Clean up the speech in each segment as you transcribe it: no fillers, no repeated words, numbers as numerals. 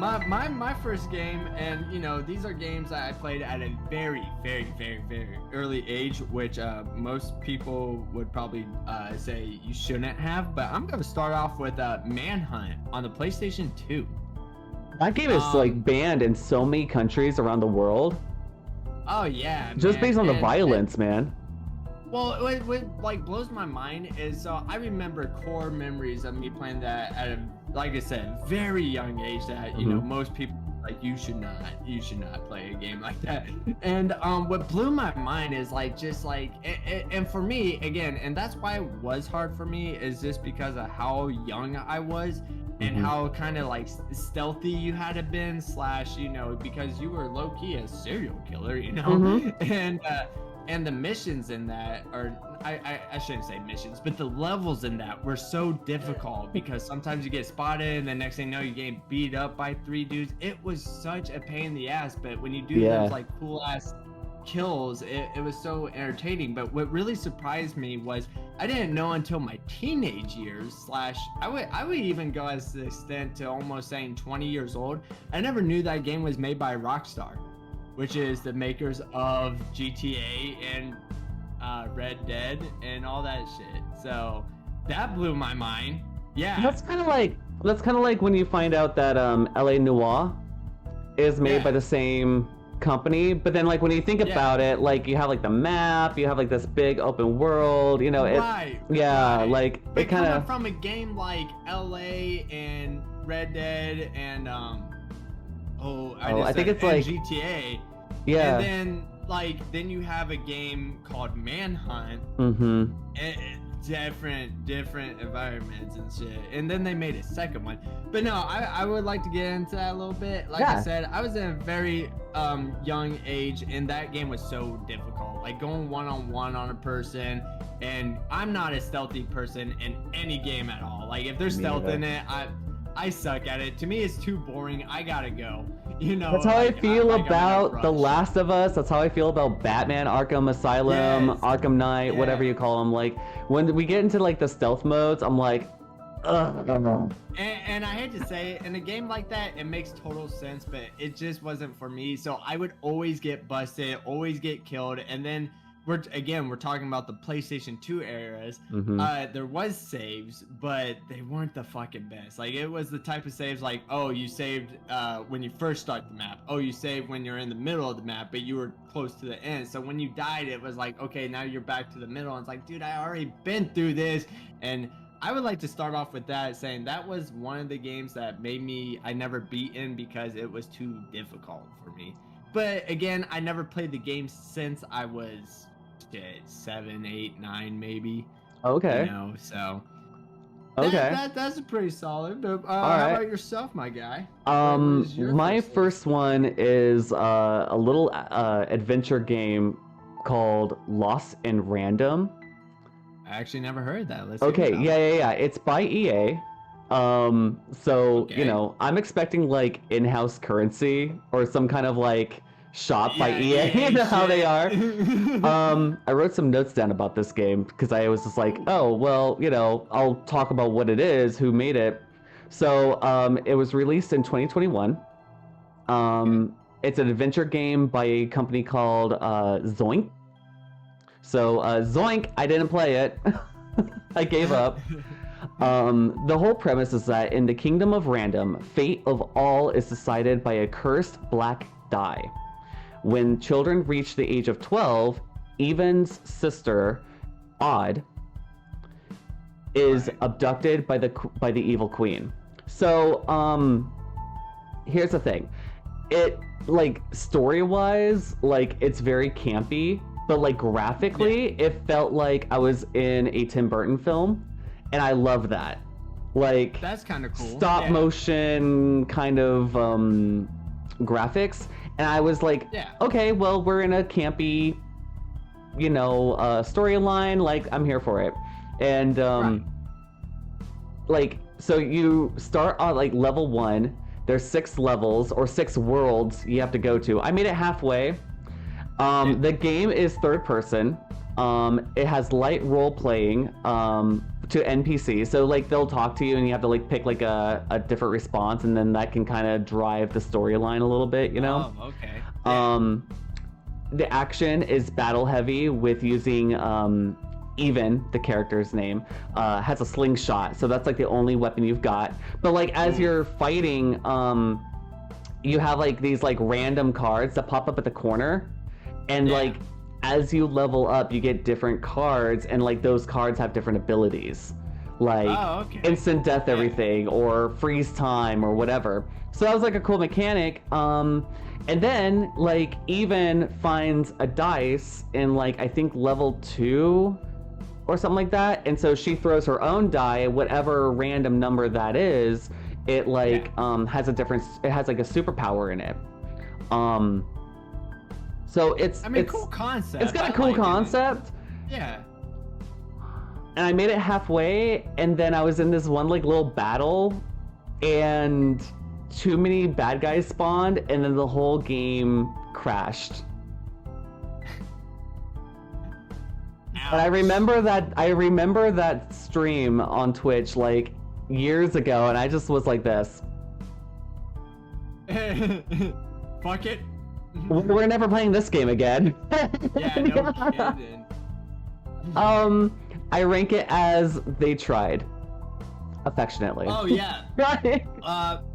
my first game, and these are games that I played at a very, very, very, very early age, which most people would probably say you shouldn't have. But I'm gonna start off with Manhunt on the PlayStation 2. That game is like banned in so many countries around the world. Oh yeah, just man. based on the violence, man. Well, what like blows my mind is I remember core memories of me playing that at a, like I said, very young age that most people like you should not play a game like that. And what blew my mind is like just like and for me again, and that's why it was hard for me, is just because of how young I was and how kind of like stealthy you had to been / because you were low key a serial killer, and the missions in that are, I shouldn't say missions, but the levels in that were so difficult because sometimes you get spotted and the next thing you know, you're getting beat up by 3 dudes. It was such a pain in the ass, but when you do those like cool ass kills, it was so entertaining. But what really surprised me was I didn't know until my teenage years / I would even go as the extent to almost saying 20 years old. I never knew that game was made by Rockstar, which is the makers of GTA and Red Dead and all that shit. So that blew my mind. Yeah. That's kind of like when you find out that LA Noire is made by the same company, but then like when you think about it, like you have like the map, you have like this big open world, right. Like but it kind of from a game like LA and Red Dead and I think it's like GTA. Yeah. And then you have a game called Manhunt. Different environments and shit. And then they made a second one. But no, I would like to get into that a little bit. Like I said, I was in a very young age, and that game was so difficult. Like going one-on-one on a person, and I'm not a stealthy person in any game at all. Like if there's stealth in it, I suck at it. To me, it's too boring. I gotta go. That's how I feel about The Last of Us. That's how I feel about Batman, Arkham Asylum, Arkham Knight, whatever you call them. Like when we get into like the stealth modes, I'm like, ugh. And I hate to say it, in a game like that, it makes total sense, but it just wasn't for me. So I would always get busted, always get killed, and then we're talking about the PlayStation 2 eras. There was saves, but they weren't the fucking best. Like it was the type of saves like, oh, you saved when you first start the map. Oh, you saved when you're in the middle of the map, but you were close to the end. So when you died, it was like, okay, now you're back to the middle. And it's like, dude, I already been through this. And I would like to start off with that, saying that was one of the games that I never beaten because it was too difficult for me. But again, I never played the game since I was 7, 8, 9 maybe. Okay. So okay. That's a pretty solid. But how about yourself, my guy? My first one is a little adventure game called Lost in Random. I actually never heard that. Let's yeah. It's by EA. So I'm expecting like in-house currency or some kind of like shop by EA. You know how they are. I wrote some notes down about this game because I was just like, oh well, I'll talk about what it is, who made it. So it was released in 2021. It's an adventure game by a company called Zoink. So Zoink, I didn't play it. I gave up. The whole premise is that in the kingdom of random, fate of all is decided by a cursed black die. When children reach the age of 12, Evan's sister, Odd, is abducted by the evil queen. So here's the thing. It like story-wise, like it's very campy. But like graphically, it felt like I was in a Tim Burton film, and I love that. Like that's kind of cool. Stop motion kind of graphics, and I was like, okay, well we're in a campy, storyline. Like I'm here for it, and like so you start on like level 1. There's 6 levels or 6 worlds you have to go to. I made it halfway. The game is third person. It has light role playing to NPCs. So like they'll talk to you and you have to like pick like a different response, and then that can kind of drive the storyline a little bit, you know? Oh, okay. The action is battle heavy with using Even, the character's name, has a slingshot, so that's like the only weapon you've got. But like as you're fighting, you have like these like random cards that pop up at the corner, and like as you level up, you get different cards, and like those cards have different abilities, like instant death everything or freeze time or whatever. So that was like a cool mechanic. And then like Even finds a dice in like I think level 2 or something like that, and so she throws her own die, whatever random number that is. It like has a different. It has like a superpower in it. So it's cool concept. It's got a cool concept. Yeah. And I made it halfway, and then I was in this one like little battle, and too many bad guys spawned, and then the whole game crashed. And I remember that stream on Twitch like years ago, and I just was like this. Fuck it. We're never playing this game again. Yeah, no kidding. I rank it as they tried. Affectionately. Oh yeah. Right.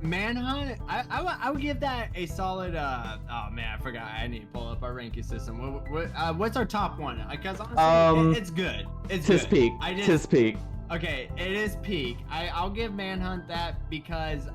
Manhunt. I would give that a solid. Oh man, I forgot. I need to pull up our ranking system. What's our top one? Because honestly, it's good. It's Tis good. peak. Tis peak. Okay, it is peak. I'll give Manhunt that because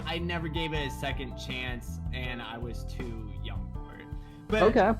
I never gave it a second chance and I was too young for it. But okay.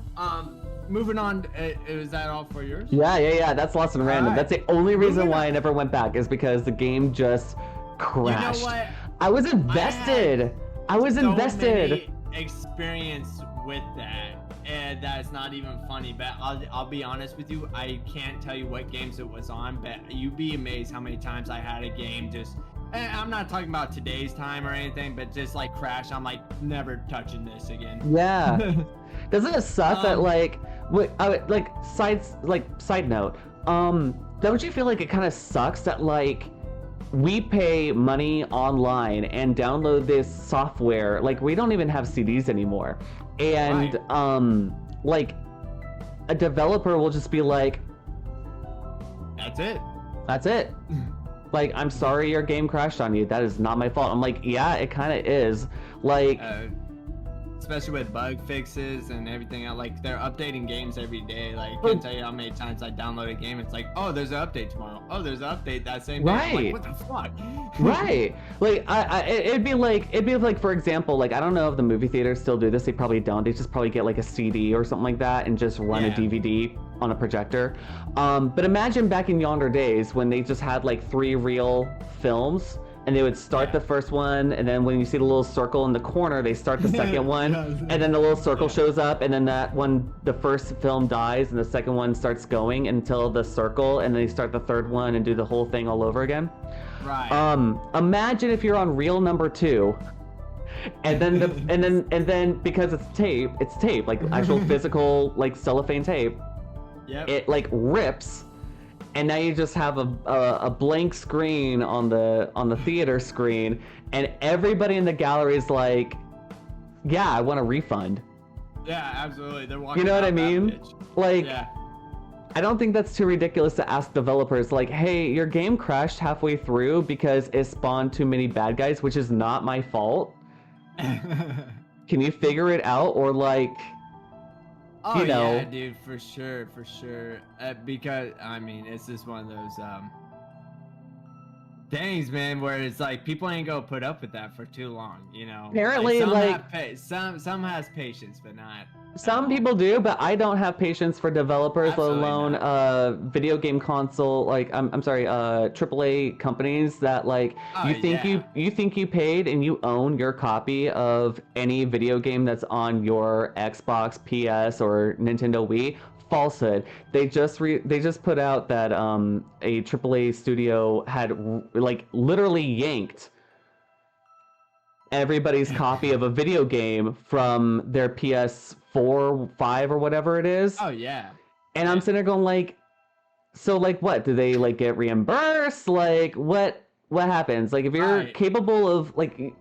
Moving on, is that all for yours? Yeah. That's Lost and Random. Right. That's the only reason why I never went back, is because the game just crashed. You know what? I was invested. I was invested. Many experience with that, and that's not even funny. But I'll be honest with you. I can't tell you what games it was on, but you'd be amazed how many times I had a game just. I'm not talking about today's time or anything, but just like crash. I'm like never touching this again. Yeah. Doesn't it suck that like side note, don't you feel like it kind of sucks that like we pay money online and download this software, like we don't even have CDs anymore, and like a developer will just be like, that's it. Like, I'm sorry your game crashed on you, that is not my fault. I'm like, yeah, it kind of is, like especially with bug fixes and everything else. Like they're updating games every day. Like I can't tell you how many times I download a game. It's like, oh, there's an update tomorrow. Oh, there's an update that same day. I'm like, what the fuck? Right. Like it'd be like for example, like I don't know if the movie theaters still do this. They probably don't. They just probably get like a CD or something like that and just run a DVD on a projector. But imagine back in yonder days when they just had like 3 reel films. And they would start the first one, and then when you see the little circle in the corner, they start the second one, and then the little circle shows up, and then that one, the first film dies, and the second one starts going until the circle, and then they start the third one and do the whole thing all over again. Right. Imagine if you're on reel number 2, and then and then because it's tape, like actual physical like cellophane tape. Yep. It like rips. And now you just have a blank screen on the theater screen, and everybody in the gallery is like, "Yeah, I want a refund." Yeah, absolutely. They're walking. You know what I mean? Like, yeah. I don't think that's too ridiculous to ask developers, like, "Hey, your game crashed halfway through because it spawned too many bad guys, which is not my fault. Can you figure it out?" Or like. Oh you know, yeah, dude, for sure. Because I mean, it's just one of those things, man, where it's like people ain't gonna put up with that for too long, you know. Apparently, some has patience, but not. Some people do, but I don't have patience for developers, Absolutely let alone video game console. Like I'm sorry, AAA companies that like you think you paid and you own your copy of any video game that's on your Xbox, PS, or Nintendo Wii. Falsehood. They just put out that a AAA studio had like literally yanked everybody's copy of a video game from their PS4, 5, or whatever it is. Oh yeah. And I'm sitting there going like, So like what? Do they like get reimbursed? Like what happens? Like if you're capable of like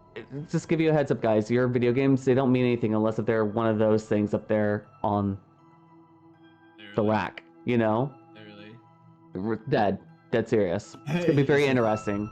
just give you a heads up guys, your video games they don't mean anything unless if they're one of those things up there on the rack, you know? Literally. Dead serious. It's gonna be very interesting.